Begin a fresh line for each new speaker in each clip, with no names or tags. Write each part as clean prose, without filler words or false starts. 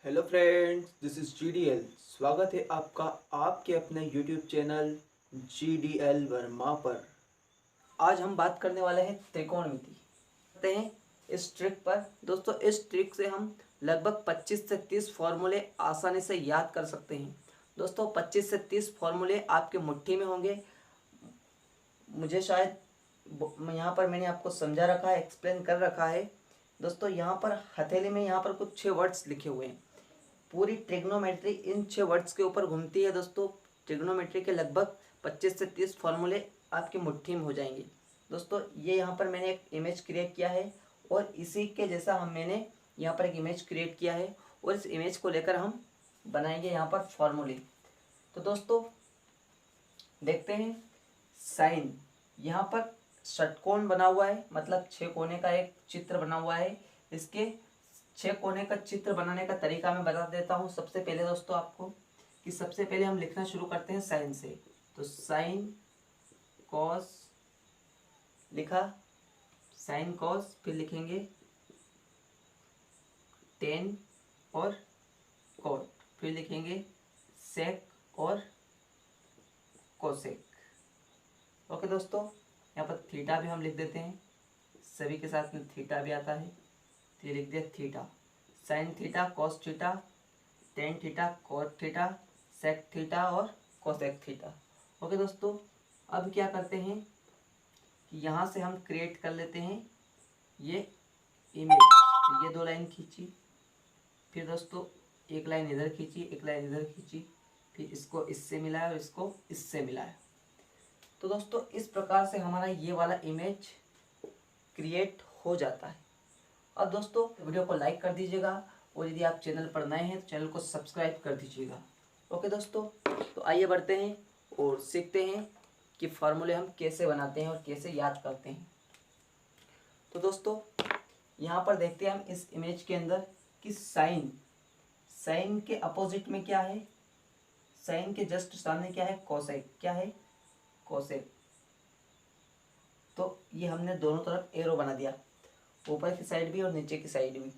Hello friends, this is GDL। स्वागत है आपका आपके अपने यूट्यूब चैनल GDL वर्मा पर। आज हम बात करने वाले हैं त्रिकोणमिति। करते हैं इस ट्रिक पर। दोस्तों, इस ट्रिक से हम लगभग 25 से 30 फार्मूले आसानी से याद कर सकते हैं। दोस्तों, 25 से 30 फार्मूले आपके मुट्ठी में होंगे। मुझे शायद यहाँ पर मैंने आपको समझा रखा है, एक्सप्लेन कर रखा है। दोस्तों, यहाँ पर हथेली में यहाँ पर कुछ 6 वर्ड्स लिखे हुए हैं। पूरी ट्रिग्नोमेट्री इन 6 वर्ड्स के ऊपर घूमती है। दोस्तों, ट्रिग्नोमेट्री के लगभग 25 से 30 फार्मूले आपकी मुट्ठी में हो जाएंगे। दोस्तों, ये यहाँ पर मैंने एक इमेज क्रिएट किया है और इसी के जैसा मैंने यहाँ पर एक इमेज क्रिएट किया है और इस इमेज को लेकर हम बनाएंगे यहाँ पर फार्मूले। तो दोस्तों, देखते हैं। साइन, यहाँ पर षटकोण बना हुआ है, मतलब 6 कोने का एक चित्र बना हुआ है। इसके 6 कोने का चित्र बनाने का तरीका मैं बता देता हूँ। सबसे पहले दोस्तों आपको कि सबसे पहले हम लिखना शुरू करते हैं साइन से। तो साइन कॉस लिखा, साइन कॉस, फिर लिखेंगे टेन और कॉट, फिर लिखेंगे सेक और कोसेक। ओके दोस्तों, यहाँ पर थीटा भी हम लिख देते हैं, सभी के साथ में थीटा भी आता है। तो ये लिख दिया theta, sine theta, cos theta, tan theta, cot theta, sec theta और कोसेक थीटा। ओके दोस्तों, अब क्या करते हैं कि यहाँ से हम क्रिएट कर लेते हैं ये इमेज। तो ये 2 लाइन खींची, फिर दोस्तों एक लाइन इधर खींची, एक लाइन इधर खींची, फिर इसको इससे मिलाया और इसको इससे मिलाया। तो दोस्तों, इस प्रकार से हमारा ये वाला इमेज क्रिएट हो जाता है। अब दोस्तों, वीडियो को लाइक कर दीजिएगा और यदि आप चैनल पर नए हैं तो चैनल को सब्सक्राइब कर दीजिएगा। ओके दोस्तों, तो आइए बढ़ते हैं और सीखते हैं कि फार्मूले हम कैसे बनाते हैं और कैसे याद करते हैं। तो दोस्तों, यहाँ पर देखते हैं हम इस इमेज के अंदर कि साइन, साइन के अपोजिट में क्या है, साइन के जस्ट सामने क्या है, कोसेक। क्या है, कोसेक। तो ये हमने दोनों तरफ एरो बना दिया, ऊपर की साइड भी और नीचे की साइड भी।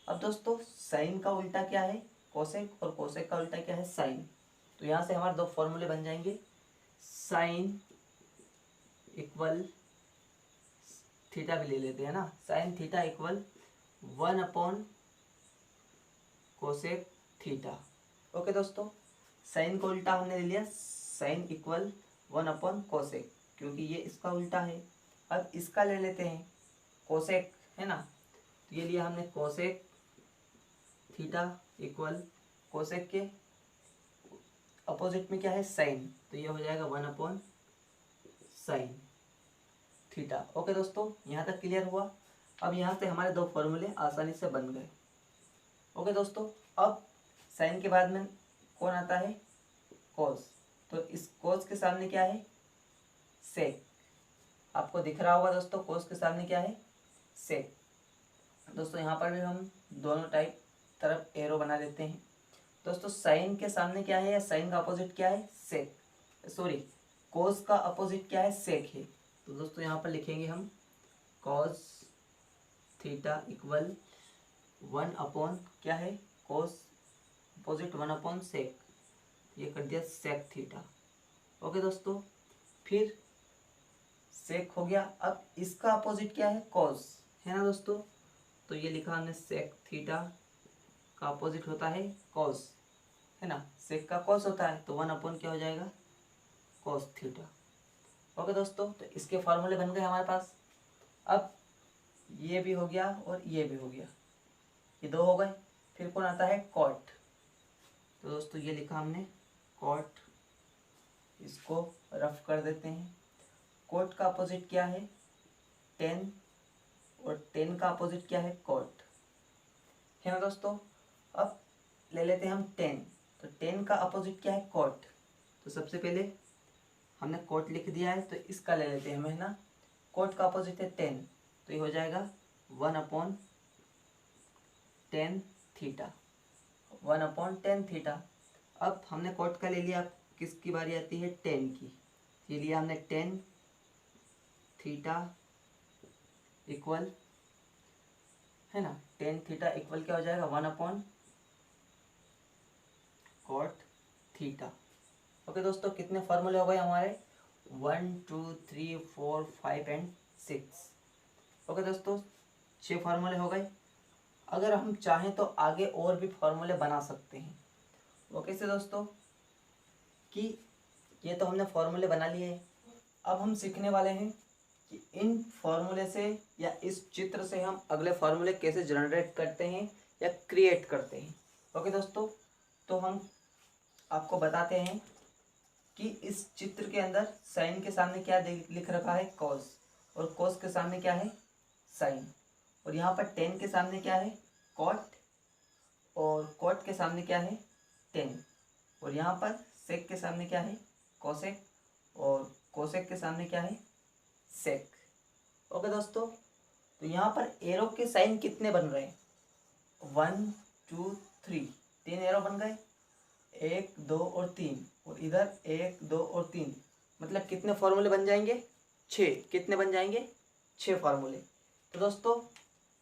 अब दोस्तों, साइन का उल्टा क्या है, कोसेक, और कोसेक का उल्टा क्या है, साइन। तो यहाँ से हमारे 2 फॉर्मूले बन जाएंगे। साइन इक्वल, थीटा भी ले लेते हैं ना, साइन थीटा इक्वल 1/कोसेक थीटा। ओके दोस्तों, साइन का उल्टा हमने ले लिया, साइन इक्वल 1/कोसेक, क्योंकि ये इसका उल्टा है। अब इसका ले लेते हैं, कोसेक है ना। तो ये लिया हमने कोसेक थीटा इक्वल, कोसेक के अपोजिट में क्या है, साइन। तो ये हो जाएगा 1/साइन थीटा। ओके दोस्तों, यहाँ तक क्लियर हुआ। अब यहाँ से हमारे 2 फॉर्मूले आसानी से बन गए। ओके दोस्तों, अब साइन के बाद में कौन आता है, कोस। तो इस कोस के सामने क्या है, सेक। आपको दिख रहा होगा दोस्तों, कोस के सामने क्या है, सेक। दोस्तों, यहाँ पर भी हम दोनों टाइप तरफ एरो बना लेते हैं। दोस्तों, साइन के सामने क्या है, या साइन का अपोजिट क्या है, सेक, सॉरी कोस का अपोजिट क्या है, सेक है। तो दोस्तों, यहाँ पर लिखेंगे हम कॉस थीटा इक्वल 1/ क्या है, कोस अपोजिट 1/सेक। ये कर दिया सेक थीटा। ओके दोस्तों, फिर सेक हो गया। अब इसका अपोजिट क्या है, कॉस है ना दोस्तों। तो ये लिखा हमने सेक थीटा का अपोजिट होता है कॉस, है ना। सेक का कॉस होता है, तो 1/ क्या हो जाएगा, कॉस थीटा। ओके दोस्तों, तो इसके फार्मूले बन गए हमारे पास। अब ये भी हो गया और ये भी हो गया, ये 2 हो गए। फिर कौन आता है, कॉट। तो दोस्तों, ये लिखा हमने कॉट, इसको रफ कर देते हैं। कोट का अपोजिट क्या है, टेन, और टेन का अपोजिट क्या है, कोट, है ना दोस्तों। अब ले लेते हैं हम टेन। तो टेन का अपोजिट क्या है, कोट। तो सबसे पहले हमने कोट लिख दिया है, तो इसका ले लेते हैं हम, है ना। कोट का अपोजिट है टेन, तो ये हो जाएगा 1/10 थीटा, 1/10 थीटा। अब हमने कोट का ले लिया, किसकी बारी आती है, टेन की। ये लिया हमने 10 थीटा इक्वल, है ना, 10 थीटा इक्वल क्या हो जाएगा, 1/10 कॉट थीटा। ओके दोस्तों, कितने फार्मूले हो गए हमारे? 1 2 3 4 5 एंड 6। ओके दोस्तों, 6 फार्मूले हो गए। अगर हम चाहें तो आगे और भी फार्मूले बना सकते हैं। वो कैसे दोस्तों? कि ये तो हमने फार्मूले बना लिए हैं, अब हम सीखने वाले हैं कि इन फार्मूले से या इस चित्र से हम अगले फार्मूले कैसे जनरेट करते हैं या क्रिएट करते हैं। ओके दोस्तों, तो हम आपको बताते हैं कि इस चित्र के अंदर साइन के सामने क्या लिख रखा है? कॉस, और कॉस के सामने क्या है? साइन। और यहाँ पर टेन के सामने क्या है? कॉट, और कॉट के सामने क्या है? टेन। और यहाँ पर सेक के सामने क्या है? कोसेक, और कोसेक के सामने क्या है? सेक। ओके दोस्तों, तो यहाँ पर एरो के साइन कितने बन रहे हैं? 1 2 3, 3 एरो बन गए, 1 2 और 3, और इधर 1 2 और 3, मतलब कितने फॉर्मूले बन जाएंगे? 6। कितने बन जाएंगे? 6 फार्मूले। तो दोस्तों,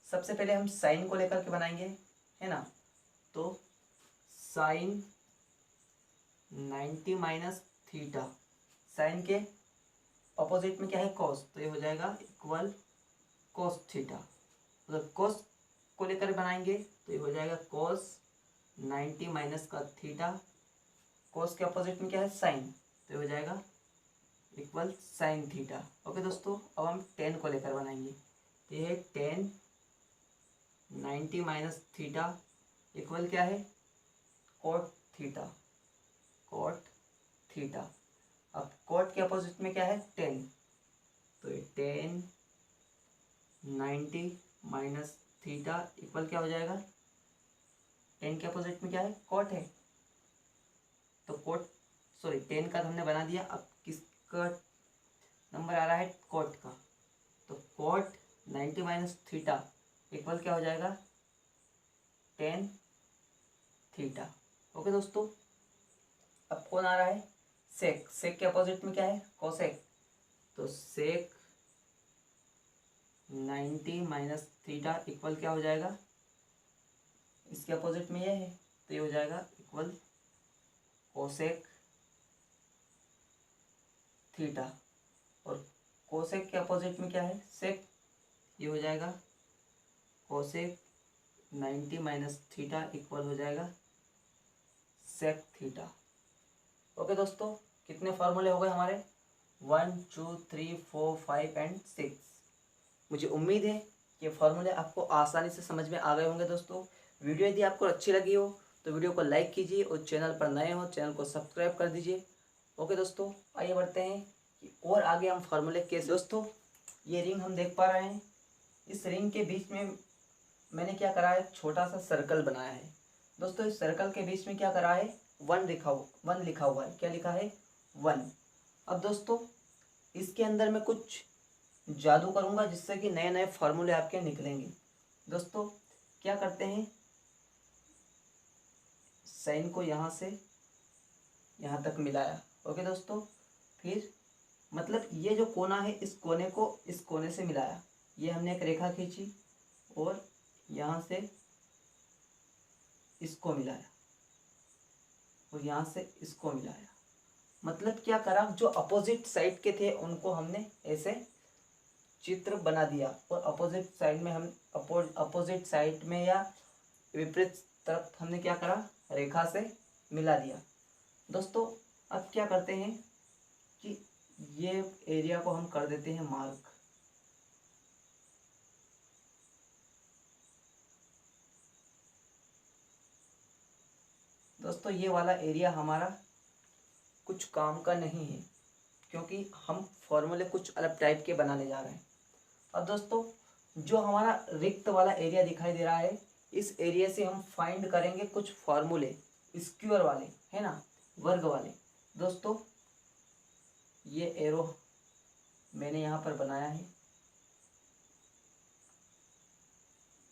सबसे पहले हम साइन को लेकर के बनाएंगे, है ना। तो साइन 90 माइनस थीटा, साइन के अपोजिट में क्या है? कॉस, तो ये हो जाएगा इक्वल कॉस थीटा। मतलब कॉस को लेकर बनाएंगे तो ये हो जाएगा कॉस 90 माइनस का थीटा, कॉस के अपोजिट में क्या है? साइन, तो ये हो जाएगा इक्वल साइन थीटा। ओके दोस्तों, अब हम 10 को लेकर बनाएंगे, तो ये है 10 90 माइनस थीटा इक्वल क्या है? Cot theta, cot theta. अब कॉट के अपोजिट में क्या है? 10, तो ये 10 90 माइनस थीटा इक्वल क्या हो जाएगा? 10 के अपोजिट में क्या है? कॉट है, तो कॉट, सॉरी 10 का तो हमने बना दिया। अब किसका नंबर आ रहा है? कॉट का, तो कॉट 90 माइनस थीटा इक्वल क्या हो जाएगा? 10 थीटा। ओके दोस्तों, अब कौन आ रहा है? सेक, सेक के अपोजिट में क्या है? कोसेक, तो सेक 90 माइनस थीटा इक्वल क्या हो जाएगा? इसके अपोजिट में ये है, तो ये हो जाएगा इक्वल कोसेक थीटा। और कोसेक के अपोजिट में क्या है? सेक, ये हो जाएगा कोसेक 90 माइनस थीटा इक्वल हो जाएगा सेक थीटा। ओके दोस्तों, कितने फार्मूले हो गए हमारे? 1 2 3 4 5 एंड 6। मुझे उम्मीद है कि फार्मूले आपको आसानी से समझ में आ गए होंगे दोस्तों। वीडियो यदि आपको अच्छी लगी हो तो वीडियो को लाइक कीजिए, और चैनल पर नए हो चैनल को सब्सक्राइब कर दीजिए। ओके दोस्तों, आइए बढ़ते हैं कि और आगे हम फार्मूले कैसे। दोस्तों, ये रिंग हम देख पा रहे हैं, इस रिंग के बीच में मैंने क्या करा है? छोटा सा सर्कल बनाया है। दोस्तों, इस सर्कल के बीच में क्या करा है? 1 लिखा हुआ है। क्या लिखा है? 1। अब दोस्तों, इसके अंदर मैं कुछ जादू करूँगा जिससे कि नए नए फार्मूले आपके निकलेंगे। दोस्तों, क्या करते हैं? साइन को यहाँ से यहाँ तक मिलाया। ओके दोस्तों, फिर मतलब ये जो कोना है इस कोने को इस कोने से मिलाया। ये हमने एक रेखा खींची और यहाँ से इसको मिलाया, और यहाँ से इसको मिलाया। मतलब क्या करा? जो अपोजिट साइड के थे उनको हमने ऐसे चित्र बना दिया, और अपोजिट साइड में हम अपोजिट साइड में या विपरीत तरफ हमने क्या करा? रेखा से मिला दिया। दोस्तों, अब क्या करते हैं कि ये एरिया को हम कर देते हैं मार्क। दोस्तों, ये वाला एरिया हमारा कुछ काम का नहीं है, क्योंकि हम फॉर्मूले कुछ अलग टाइप के बनाने जा रहे हैं। अब दोस्तों, जो हमारा रिक्त वाला एरिया दिखाई दे रहा है, इस एरिया से हम फाइंड करेंगे कुछ फार्मूले स्क्वायर वाले, है ना, वर्ग वाले। दोस्तों, ये एरो मैंने यहाँ पर बनाया है,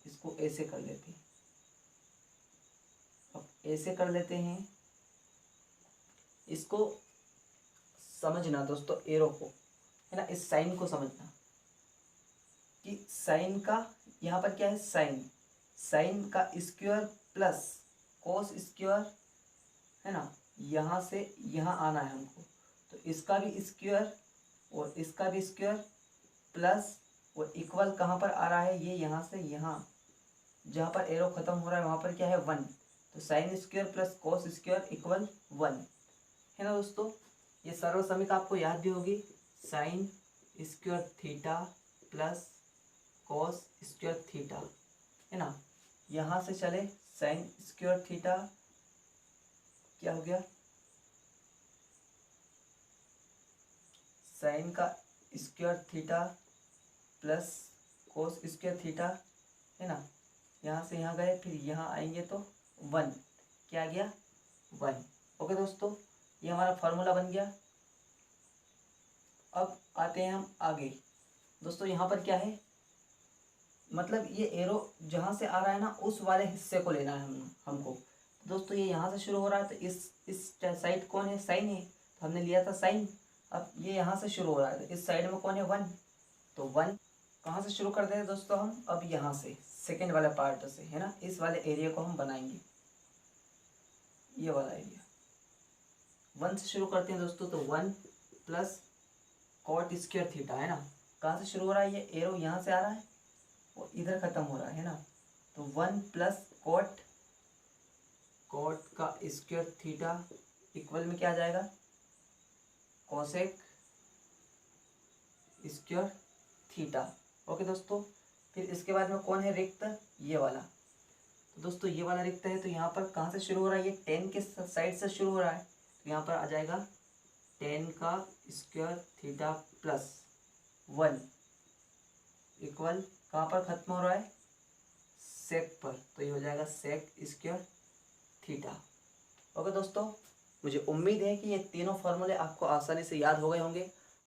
इसको ऐसे कर लेते हैं। अब ऐसे कर लेते हैं, इसको समझना दोस्तों, एरो को, है ना, इस साइन को समझना कि साइन का यहाँ पर क्या है? साइन, साइन का स्क्वायर प्लस कोस स्क्वायर है ना, यहाँ से यहाँ आना है हमको, तो इसका भी स्क्वायर और इसका भी स्क्वायर प्लस और इक्वल कहाँ पर आ रहा है, ये यहाँ से यहाँ जहाँ पर एरो खत्म हो रहा है वहाँ पर क्या है 1, तो sine square plus cos square equal 1, है ना दोस्तों। ये सर्व समीकरण आपको याद भी होगी, sine square theta plus cos square theta, है ना। यहाँ से चले साइन स्क्वायर थीटा क्या हो गया, साइन का square theta plus cos square theta, है ना। यहाँ से यहाँ गए, फिर यहाँ आएंगे तो 1, क्या आ गया 1। ओके दोस्तों, ये हमारा फार्मूला बन गया। अब आते हैं हम आगे दोस्तों, यहाँ पर क्या है, मतलब ये एरो जहाँ से आ रहा है ना उस वाले हिस्से को लेना है हमको। दोस्तों ये यहाँ से शुरू हो रहा है, तो इस साइड कौन है, साइन है, तो हमने लिया था साइन। अब ये यहाँ से शुरू हो रहा है, तो इस साइड में कौन है 1, तो 1 कहाँ से शुरू करते हैं दोस्तों हम, अब यहाँ से सेकेंड वाला पार्ट से, है ना, इस वाले एरिया को हम बनाएंगे, ये वाला एरिया 1 से शुरू करते हैं दोस्तों। तो 1 प्लस कॉट स्क्वायर थीटा, है ना, कहाँ से शुरू हो रहा है, ये एरो यहाँ से आ रहा है और इधर ख़त्म हो रहा है ना, तो 1 प्लस कॉट का स्क्वायर थीटा इक्वल में क्या आ जाएगा, कोसेक स्क्वायर थीटा। ओके दोस्तों, फिर इसके बाद में कौन है रिक्त, ये वाला। तो दोस्तों ये वाला रिक्त है, तो यहाँ पर कहाँ से शुरू हो रहा है, ये 10 के साइड से शुरू हो रहा है, तो यहाँ पर आ जाएगा 10 का स्क्वायर थीटा प्लस 1 इक्वल कहाँ पर खत्म हो रहा है, सेक पर, तो ये हो जाएगा सेक स्क्वायर थीटा। ओके दोस्तों, मुझे उम्मीद है कि ये तीनों फार्मूले आपको आसानी से याद हो गए होंगे।